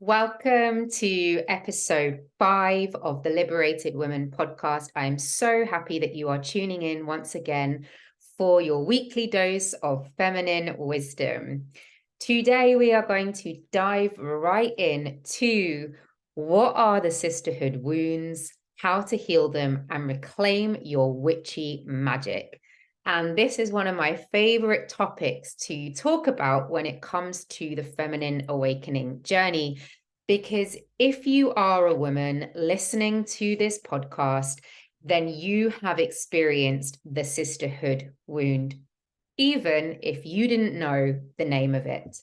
Welcome to episode 5 of the Liberated Women podcast. I am so happy that you are tuning in once again for your weekly dose of feminine wisdom. Today, we are going to dive right in to what are the sisterhood wounds, how to heal them, and reclaim your witchy magic. And this is one of my favorite topics to talk about when it comes to the feminine awakening journey. Because if you are a woman listening to this podcast, then you have experienced the sisterhood wound, even if you didn't know the name of it.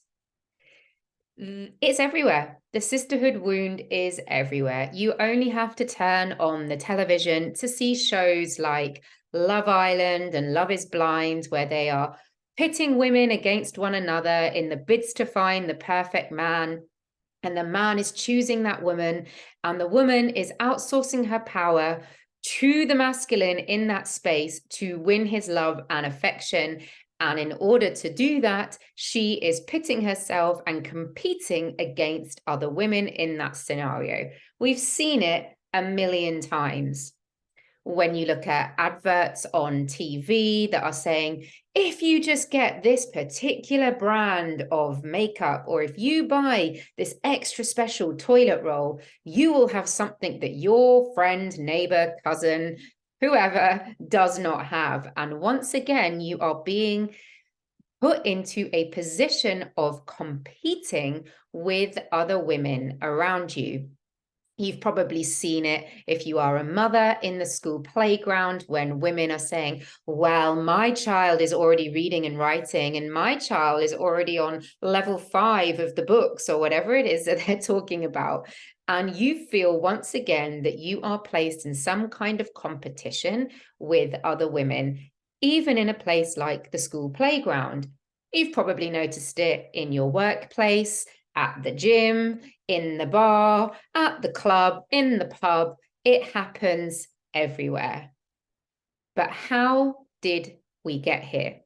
It's everywhere. The sisterhood wound is everywhere. You only have to turn on the television to see shows like Love Island and Love is Blind, where they are pitting women against one another in the bids to find the perfect man. And the man is choosing that woman, and the woman is outsourcing her power to the masculine in that space to win his love and affection. And in order to do that, she is pitting herself and competing against other women in that scenario. We've seen it a million times. When you look at adverts on TV that are saying, if you just get this particular brand of makeup, or if you buy this extra special toilet roll, you will have something that your friend, neighbor, cousin, whoever does not have. And once again, you are being put into a position of competing with other women around you. You've probably seen it if you are a mother in the school playground when women are saying, well, my child is already reading and writing, and my child is already on level 5 of the books, or whatever it is that they're talking about. And you feel once again that you are placed in some kind of competition with other women, even in a place like the school playground. You've probably noticed it in your workplace, at the gym, in the bar, at the club, in the pub. It happens everywhere. But how did we get here?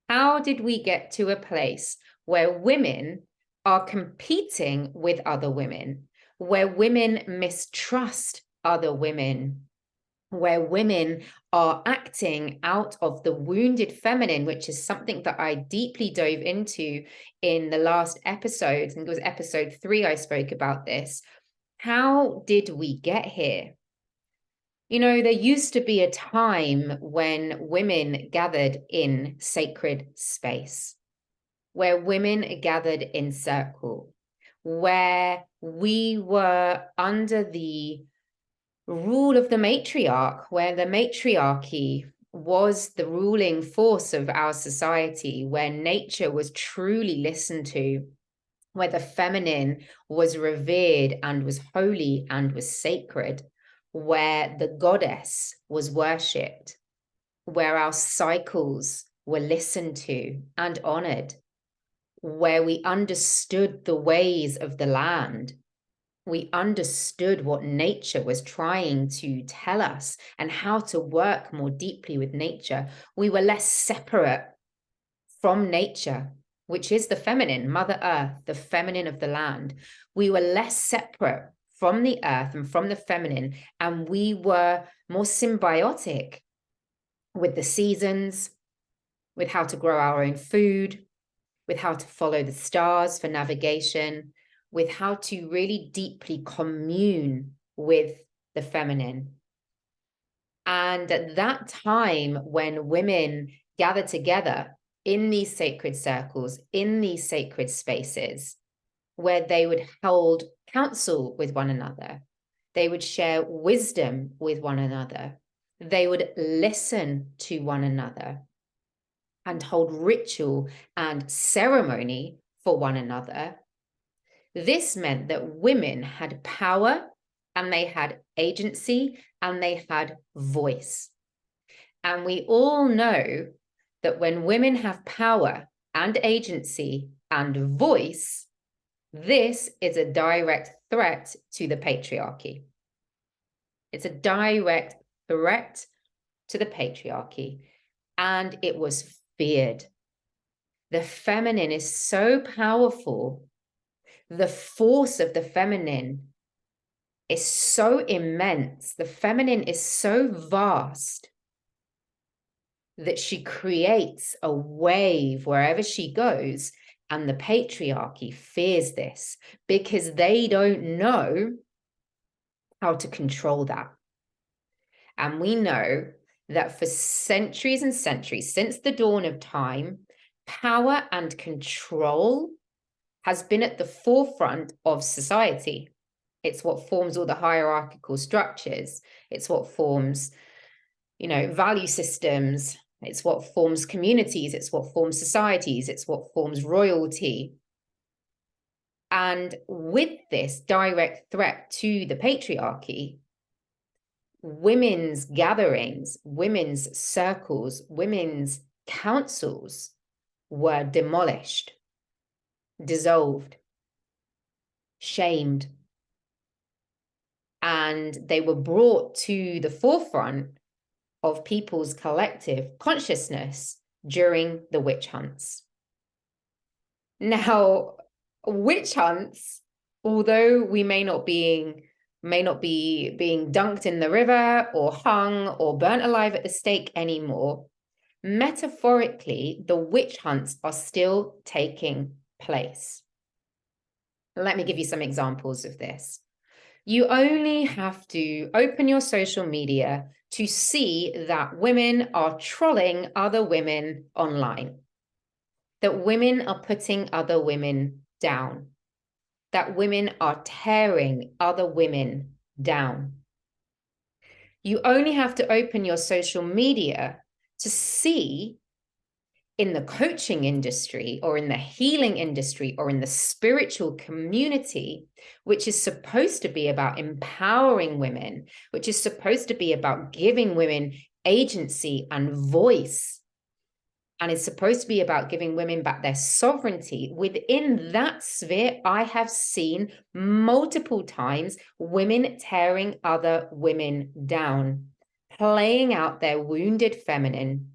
How did we get to a place where women are competing with other women, where women mistrust other women, where women are acting out of the wounded feminine, which is something that I deeply dove into in the last episode. I think it was episode 3 I spoke about this. How did we get here? You know, there used to be a time when women gathered in sacred space, where women gathered in circle, where we were under the rule of the matriarch, where the matriarchy was the ruling force of our society, where nature was truly listened to, where the feminine was revered and was holy and was sacred, where the goddess was worshipped, where our cycles were listened to and honored, where we understood the ways of the land. We understood what nature was trying to tell us and how to work more deeply with nature. We were less separate from nature, which is the feminine, Mother Earth, the feminine of the land. We were less separate from the earth and from the feminine, and we were more symbiotic with the seasons, with how to grow our own food, with how to follow the stars for navigation, with how to really deeply commune with the feminine. And at that time, when women gather together in these sacred circles, in these sacred spaces, where they would hold counsel with one another, they would share wisdom with one another, they would listen to one another and hold ritual and ceremony for one another. This meant that women had power and they had agency and they had voice. And we all know that when women have power and agency and voice, this is a direct threat to the patriarchy. It's a direct threat to the patriarchy, and it was feared. The feminine is so powerful the force of the feminine is so immense. The feminine is so vast that she creates a wave wherever she goes. And the patriarchy fears this because they don't know how to control that. And we know that for centuries and centuries, since the dawn of time, power and control has been at the forefront of society. It's what forms all the hierarchical structures. It's what forms, value systems. It's what forms communities. It's what forms societies. It's what forms royalty. And with this direct threat to the patriarchy, women's gatherings, women's circles, women's councils were demolished, dissolved, shamed, and they were brought to the forefront of people's collective consciousness during the witch hunts. Now, witch hunts, although we may not be being dunked in the river or hung or burnt alive at the stake anymore, metaphorically, the witch hunts are still taking place. Let me give you some examples of this. You only have to open your social media to see that women are trolling other women online, that women are putting other women down, that women are tearing other women down. You only have to open your social media to see in the coaching industry or in the healing industry or in the spiritual community, which is supposed to be about empowering women, which is supposed to be about giving women agency and voice, and is supposed to be about giving women back their sovereignty. Within that sphere, I have seen multiple times women tearing other women down, playing out their wounded feminine,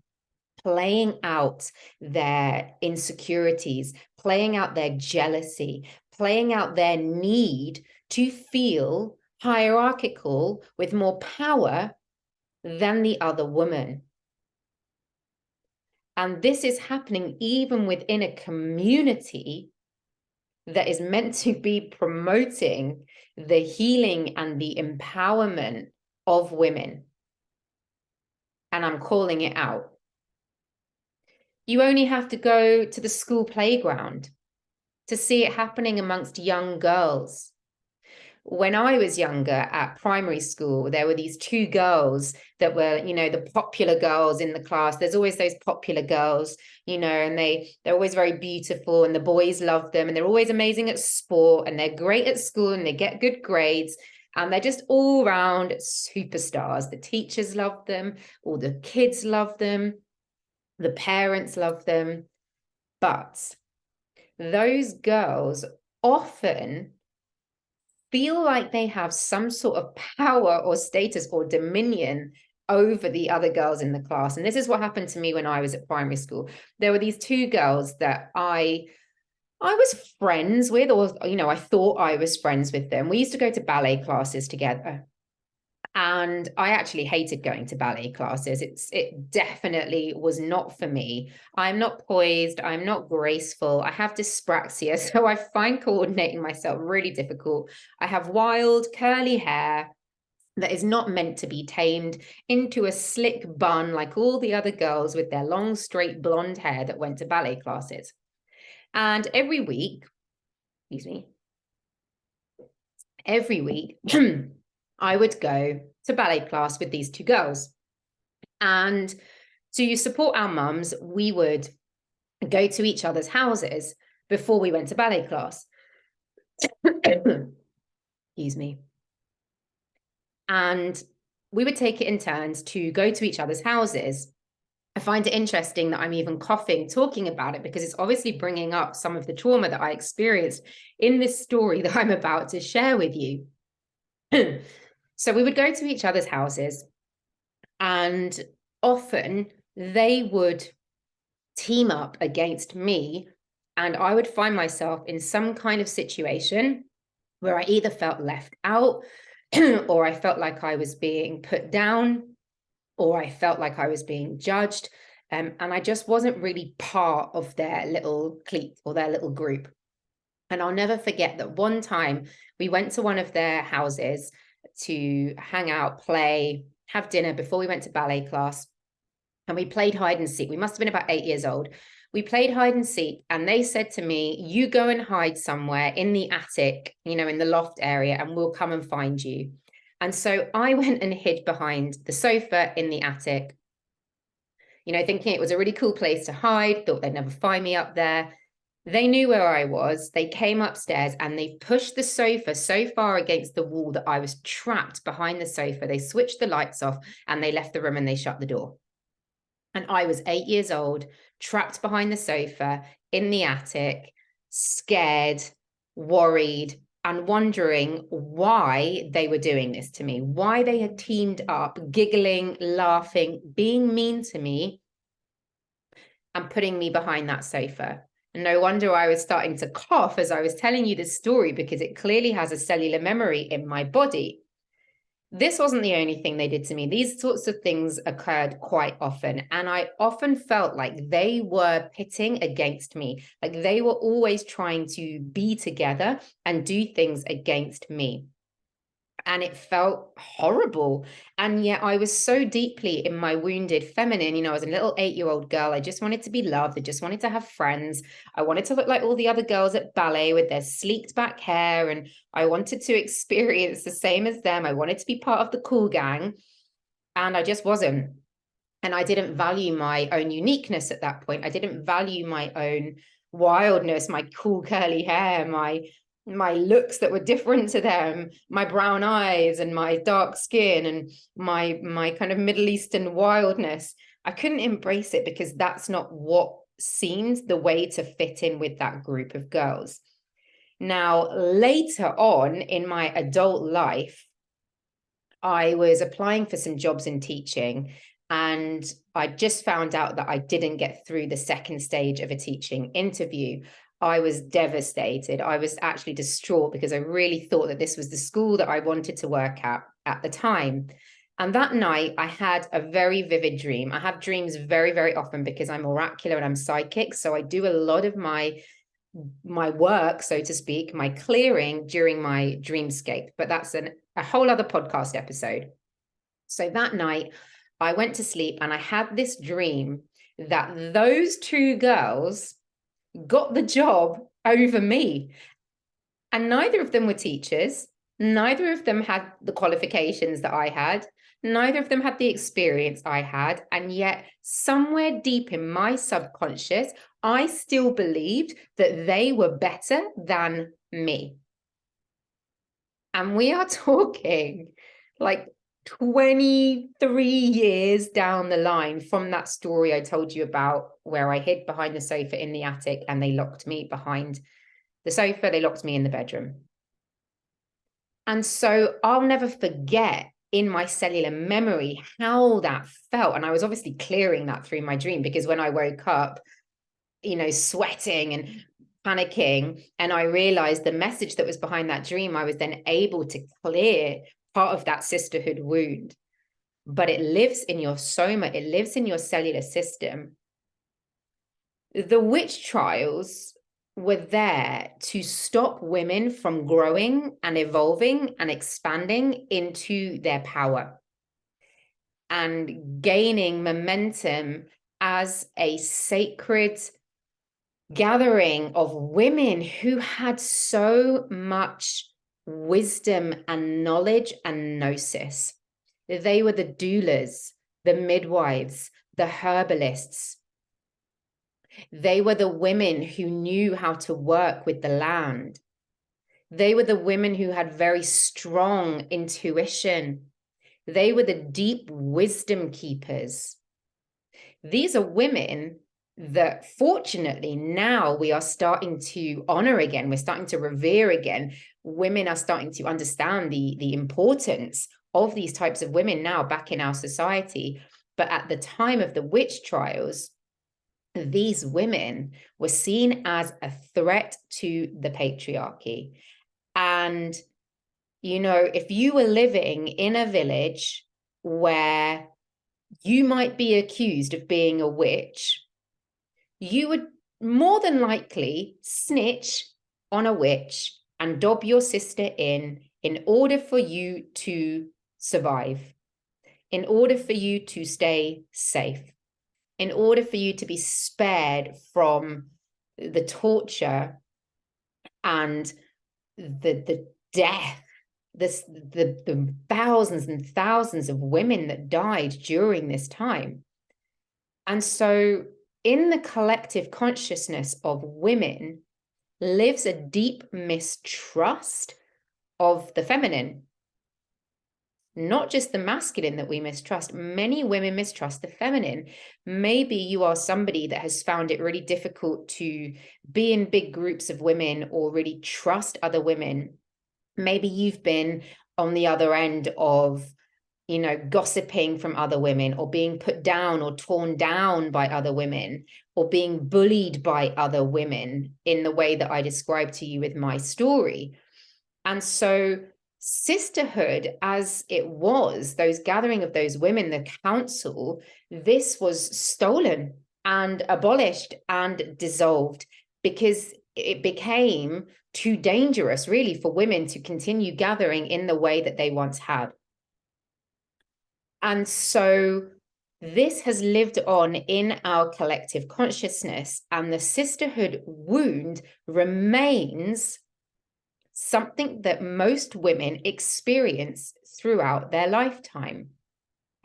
playing out their insecurities, playing out their jealousy, playing out their need to feel hierarchical with more power than the other woman. And this is happening even within a community that is meant to be promoting the healing and the empowerment of women. And I'm calling it out. You only have to go to the school playground to see it happening amongst young girls. When I was younger at primary school, there were these two girls that were, the popular girls in the class. There's always those popular girls, and they're always very beautiful and the boys love them and they're always amazing at sport and they're great at school and they get good grades. And they're just all round superstars. The teachers love them, all the kids love them, the parents love them. But those girls often feel like they have some sort of power or status or dominion over the other girls in the class. And this is what happened to me when I was at primary school. There were these two girls that I was friends with, or, I thought I was friends with them. We used to go to ballet classes together. And I actually hated going to ballet classes. It definitely was not for me. I'm not poised. I'm not graceful. I have dyspraxia, so I find coordinating myself really difficult. I have wild, curly hair that is not meant to be tamed into a slick bun like all the other girls with their long, straight blonde hair that went to ballet classes. And every week, I would go to ballet class with these two girls. And to support our mums, we would go to each other's houses before we went to ballet class. Excuse me. And we would take it in turns to go to each other's houses. I find it interesting that I'm even coughing talking about it because it's obviously bringing up some of the trauma that I experienced in this story that I'm about to share with you. So we would go to each other's houses, and often they would team up against me And I would find myself in some kind of situation where I either felt left out or I felt like I was being put down or I felt like I was being judged. And I just wasn't really part of their little clique or their little group. And I'll never forget that one time we went to one of their houses to hang out, play, have dinner before we went to ballet class. And we played hide and seek. We must have been about 8 years old. We played hide and seek, and they said to me, you go and hide somewhere in the attic, you know, in the loft area, and we'll come and find you. And so I went and hid behind the sofa in the attic, you know, thinking it was a really cool place to hide, thought they'd never find me up there. They knew where I was. They came upstairs and they pushed the sofa so far against the wall that I was trapped behind the sofa. They switched the lights off and they left the room and they shut the door. And I was 8 years old, trapped behind the sofa in the attic, scared, worried, and wondering why they were doing this to me, why they had teamed up, giggling, laughing, being mean to me, and putting me behind that sofa. And no wonder I was starting to cough as I was telling you this story, because it clearly has a cellular memory in my body. This wasn't the only thing they did to me. These sorts of things occurred quite often. And I often felt like they were pitting against me, like they were always trying to be together and do things against me. And it felt horrible. And yet I was so deeply in my wounded feminine. You know, I was a little 8-year-old girl. I just wanted to be loved. I just wanted to have friends. I wanted to look like all the other girls at ballet with their sleeked back hair. And I wanted to experience the same as them. I wanted to be part of the cool gang. And I just wasn't. And I didn't value my own uniqueness at that point. I didn't value my own wildness, my cool curly hair, my looks that were different to them, my brown eyes and my dark skin and my kind of Middle Eastern wildness. I couldn't embrace it because that's not what seemed the way to fit in with that group of girls. Now, later on in my adult life, I was applying for some jobs in teaching, and I just found out that I didn't get through the second stage of a teaching interview. I was devastated. I was actually distraught because I really thought that this was the school that I wanted to work at the time. And that night I had a very vivid dream. I have dreams very, very often because I'm oracular and I'm psychic. So I do a lot of my work, so to speak, my clearing during my dreamscape. But that's a whole other podcast episode. So that night I went to sleep and I had this dream that those two girls got the job over me. And neither of them were teachers. Neither of them had the qualifications that I had. Neither of them had the experience I had. And yet, somewhere deep in my subconscious, I still believed that they were better than me. And we are talking like 23 years down the line from that story I told you about, where I hid behind the sofa in the attic and they locked me behind the sofa. They locked me in the bedroom. And so I'll never forget in my cellular memory how that felt. And I was obviously clearing that through my dream, because when I woke up, you know, sweating and panicking, and I realized the message that was behind that dream, I was then able to clear part of that sisterhood wound. But it lives in your soma, it lives in your cellular system. The witch trials were there to stop women from growing and evolving and expanding into their power and gaining momentum as a sacred gathering of women who had so much wisdom and knowledge and gnosis. They were the doulas, the midwives, the herbalists. They were the women who knew how to work with the land. They were the women who had very strong intuition. They were the deep wisdom keepers. These are women that fortunately now we are starting to honor again. We're starting to revere again. Women are starting to understand the importance of these types of women now back in our society. But at the time of the witch trials, these women were seen as a threat to the patriarchy. And, you know, if you were living in a village where you might be accused of being a witch, you would more than likely snitch on a witch and dob your sister in order for you to survive, in order for you to stay safe, in order for you to be spared from the torture and the death, the thousands and thousands of women that died during this time. And so in the collective consciousness of women lives a deep mistrust of the feminine. Not just the masculine that we mistrust. Many women mistrust the feminine. Maybe you are somebody that has found it really difficult to be in big groups of women or really trust other women. Maybe you've been on the other end of, you know, gossiping from other women, or being put down or torn down by other women, or being bullied by other women in the way that I described to you with my story. And so sisterhood, as it was, those gathering of those women, the council, this was stolen and abolished and dissolved because it became too dangerous, really, for women to continue gathering in the way that they once had. And so this has lived on in our collective consciousness, and the sisterhood wound remains something that most women experience throughout their lifetime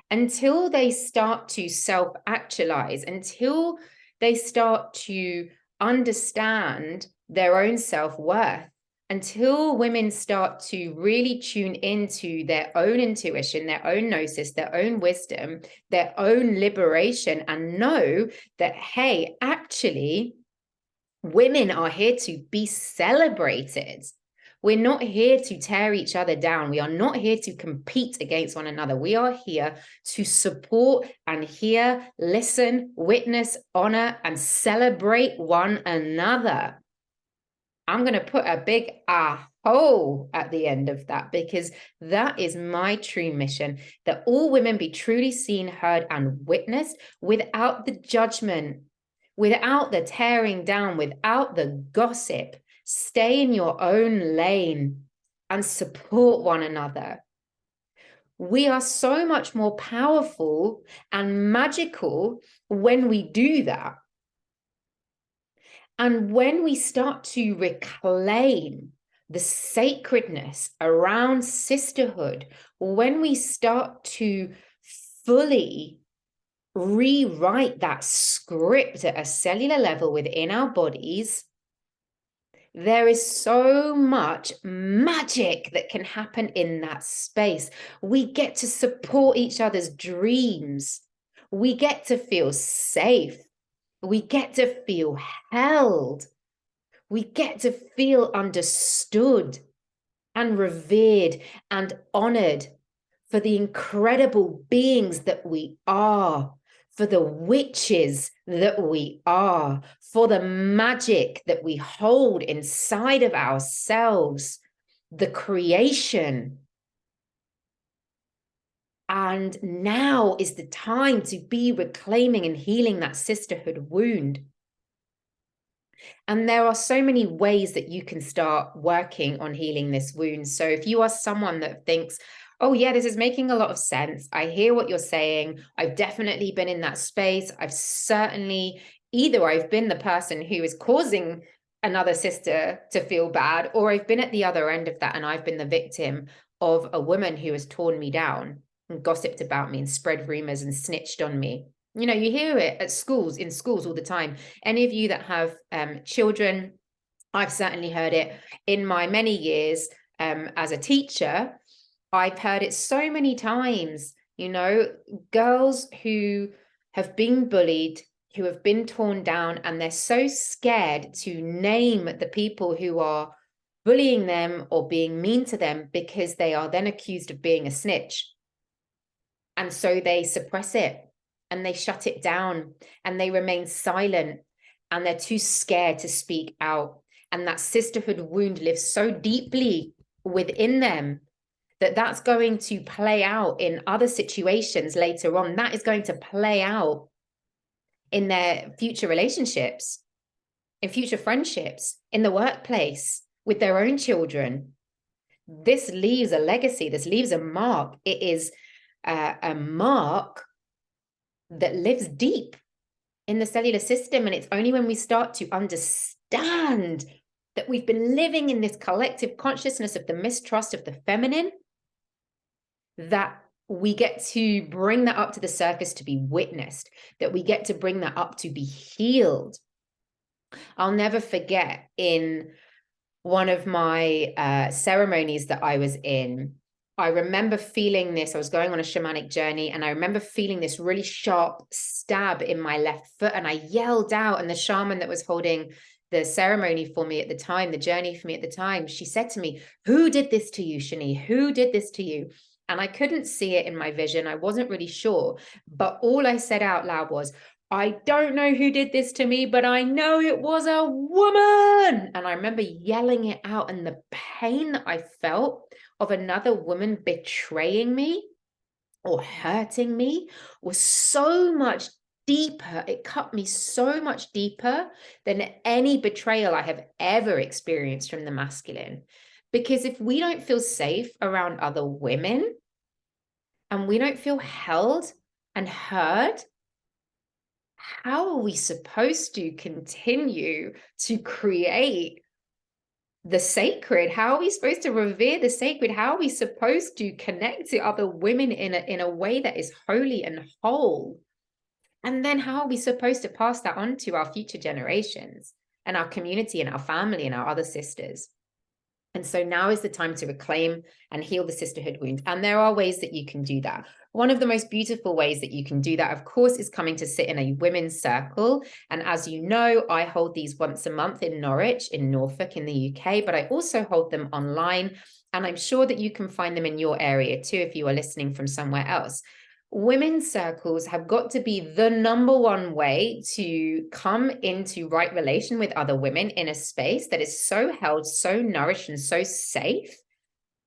until they start to self-actualize, until they start to understand their own self-worth, until women start to really tune into their own intuition, their own gnosis, their own wisdom, their own liberation, and know that, hey, actually, women are here to be celebrated. We're not here to tear each other down. We are not here to compete against one another. We are here to support and hear, listen, witness, honor, and celebrate one another. I'm going to put a big aho at the end of that, because that is my true mission, that all women be truly seen, heard, and witnessed without the judgment, without the tearing down, without the gossip. Stay in your own lane and support one another. We are so much more powerful and magical when we do that. And when we start to reclaim the sacredness around sisterhood, when we start to fully rewrite that script at a cellular level within our bodies, there is so much magic that can happen in that space. We get to support each other's dreams. We get to feel safe. We get to feel held. We get to feel understood and revered and honored for the incredible beings that we are, for the witches that we are, for the magic that we hold inside of ourselves, the creation. And now is the time to be reclaiming and healing that sisterhood wound. And there are so many ways that you can start working on healing this wound. So if you are someone that thinks, oh yeah, this is making a lot of sense, I hear what you're saying, I've definitely been in that space, I've certainly, either I've been the person who is causing another sister to feel bad, or I've been at the other end of that and I've been the victim of a woman who has torn me down and gossiped about me and spread rumors and snitched on me. You know, you hear it at schools, in schools all the time. Any of you that have children, I've certainly heard it in my many years as a teacher. I've heard it so many times, you know, girls who have been bullied, who have been torn down, and they're so scared to name the people who are bullying them or being mean to them because they are then accused of being a snitch. And so they suppress it. and they shut it down and they remain silent and they're too scared to speak out. And that sisterhood wound lives so deeply within them that that's going to play out in other situations later on. That is going to play out in their future relationships, in future friendships, in the workplace, with their own children. This leaves a legacy. This leaves a mark. It is a mark that lives deep in the cellular system. And it's only when we start to understand that we've been living in this collective consciousness of the mistrust of the feminine that we get to bring that up to the surface to be witnessed, that we get to bring that up to be healed. I'll never forget in one of my ceremonies that I was in, I remember feeling this. I was going on a shamanic journey and I remember feeling this really sharp stab in my left foot, and I yelled out, and the shaman that was holding the ceremony for me at the time, the journey for me at the time, she said to me, "Who did this to you, Shani? Who did this to you?" And I couldn't see it in my vision. I wasn't really sure, but all I said out loud was, "I don't know who did this to me, but I know it was a woman." And I remember yelling it out, and the pain that I felt of another woman betraying me or hurting me was so much deeper. It cut me so much deeper than any betrayal I have ever experienced from the masculine. Because if we don't feel safe around other women and we don't feel held and heard, how are we supposed to continue to create the sacred? How are we supposed to revere the sacred? How are we supposed to connect to other women in a way that is holy and whole? And then how are we supposed to pass that on to our future generations and our community and our family and our other sisters? And so now is the time to reclaim and heal the sisterhood wound. And there are ways that you can do that. One of the most beautiful ways that you can do that, of course, is coming to sit in a women's circle. And as you know, I hold these once a month in Norwich, in Norfolk, in the UK, but I also hold them online. And I'm sure that you can find them in your area too, if you are listening from somewhere else. Women's circles have got to be the number one way to come into right relation with other women in a space that is so held, so nourished, and so safe.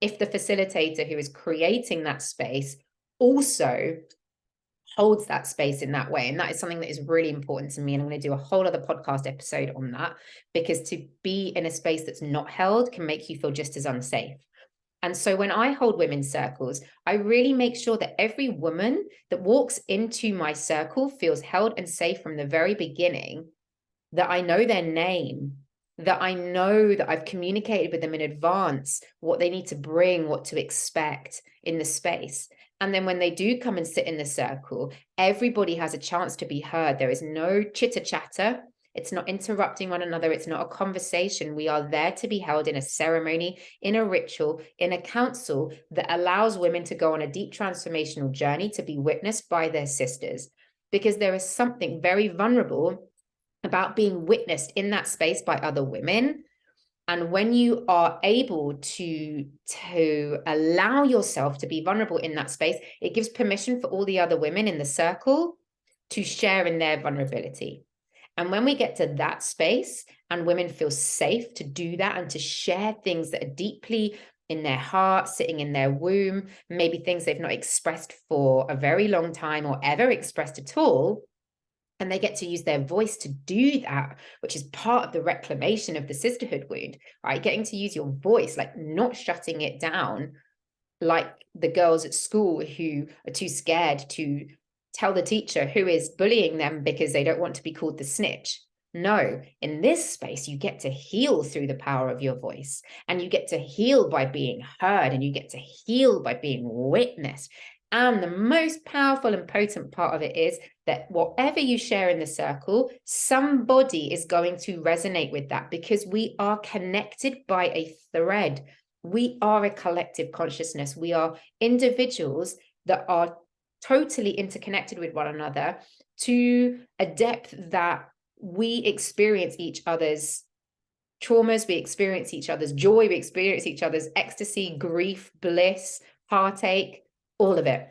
If the facilitator who is creating that space also holds that space in that way. And that is something that is really important to me. And I'm going to do a whole other podcast episode on that, because to be in a space that's not held can make you feel just as unsafe. And so when I hold women's circles, I really make sure that every woman that walks into my circle feels held and safe from the very beginning, that I know their name, that I know that I've communicated with them in advance what they need to bring, what to expect in the space. And then when they do come and sit in the circle, everybody has a chance to be heard. There is no chitter chatter. It's not interrupting one another. It's not a conversation. We are there to be held in a ceremony, in a ritual, in a council that allows women to go on a deep transformational journey to be witnessed by their sisters. Because there is something very vulnerable about being witnessed in that space by other women. And when you are able to allow yourself to be vulnerable in that space, it gives permission for all the other women in the circle to share in their vulnerability. And when we get to that space and women feel safe to do that and to share things that are deeply in their heart, sitting in their womb, maybe things they've not expressed for a very long time or ever expressed at all, and they get to use their voice to do that, which is part of the reclamation of the sisterhood wound, right? Getting to use your voice, like not shutting it down, like the girls at school who are too scared to tell the teacher who is bullying them because they don't want to be called the snitch. No, in this space, you get to heal through the power of your voice, and you get to heal by being heard, and you get to heal by being witnessed. And the most powerful and potent part of it is that whatever you share in the circle, somebody is going to resonate with that, because we are connected by a thread. We are a collective consciousness. We are individuals that are totally interconnected with one another to a depth that we experience each other's traumas, we experience each other's joy, we experience each other's ecstasy, grief, bliss, heartache, all of it.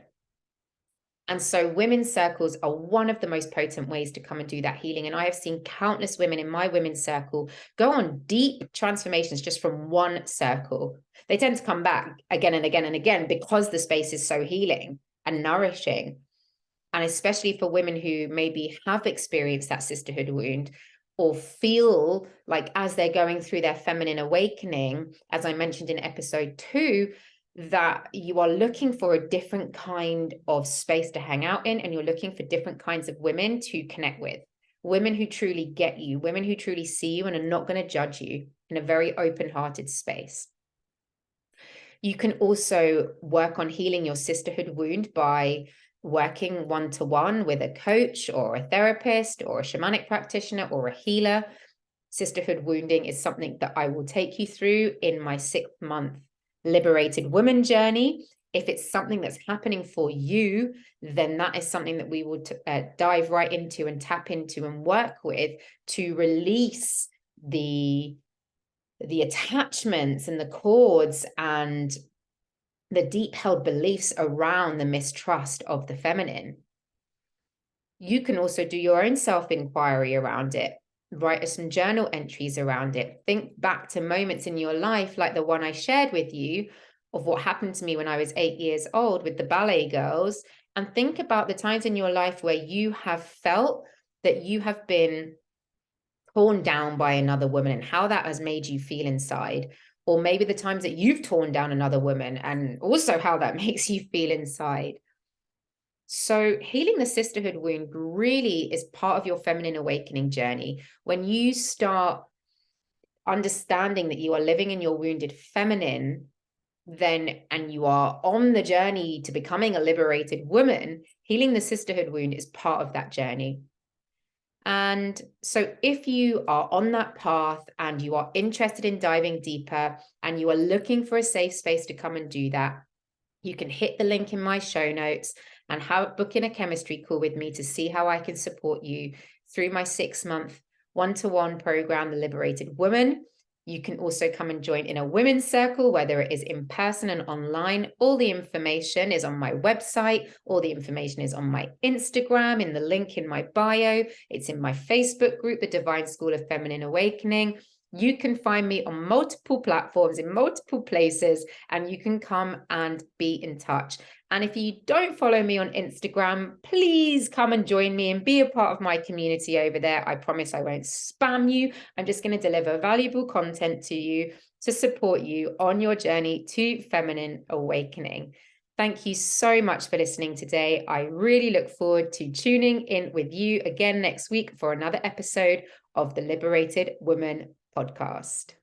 And so women's circles are one of the most potent ways to come and do that healing. And I have seen countless women in my women's circle go on deep transformations just from one circle. They tend to come back again and again and again because the space is so healing and nourishing. And especially for women who maybe have experienced that sisterhood wound, or feel like as they're going through their feminine awakening, as I mentioned in episode 2, that you are looking for a different kind of space to hang out in, and you're looking for different kinds of women to connect with, women who truly get you, women who truly see you and are not going to judge you, in a very open-hearted space. You can also work on healing your sisterhood wound by working one-to-one with a coach or a therapist or a shamanic practitioner or a healer. Sisterhood wounding is something that I will take you through in my 6-month Liberated Woman journey. If it's something that's happening for you, then that is something that we will dive right into and tap into and work with to release the attachments and the cords and the deep held beliefs around the mistrust of the feminine. You can also do your own self-inquiry around it. Write some journal entries around it. Think back to moments in your life like the one I shared with you of what happened to me when I was 8 years old with the ballet girls, and think about the times in your life where you have felt that you have been torn down by another woman and how that has made you feel inside. Or maybe the times that you've torn down another woman and also how that makes you feel inside. So healing the sisterhood wound really is part of your feminine awakening journey. When you start understanding that you are living in your wounded feminine, then, and you are on the journey to becoming a liberated woman, healing the sisterhood wound is part of that journey. And so if you are on that path and you are interested in diving deeper and you are looking for a safe space to come and do that, you can hit the link in my show notes and book in a chemistry call with me to see how I can support you through my 6-month one-to-one program, The Liberated Woman. You can also come and join in a women's circle, whether it is in person and online. All the information is on my website. All the information is on my Instagram, in the link in my bio. It's in my Facebook group, The Divine School of Feminine Awakening. You can find me on multiple platforms in multiple places, and you can come and be in touch. And if you don't follow me on Instagram, please come and join me and be a part of my community over there. I promise I won't spam you. I'm just going to deliver valuable content to you to support you on your journey to feminine awakening. Thank you so much for listening today. I really look forward to tuning in with you again next week for another episode of the Liberated Woman podcast.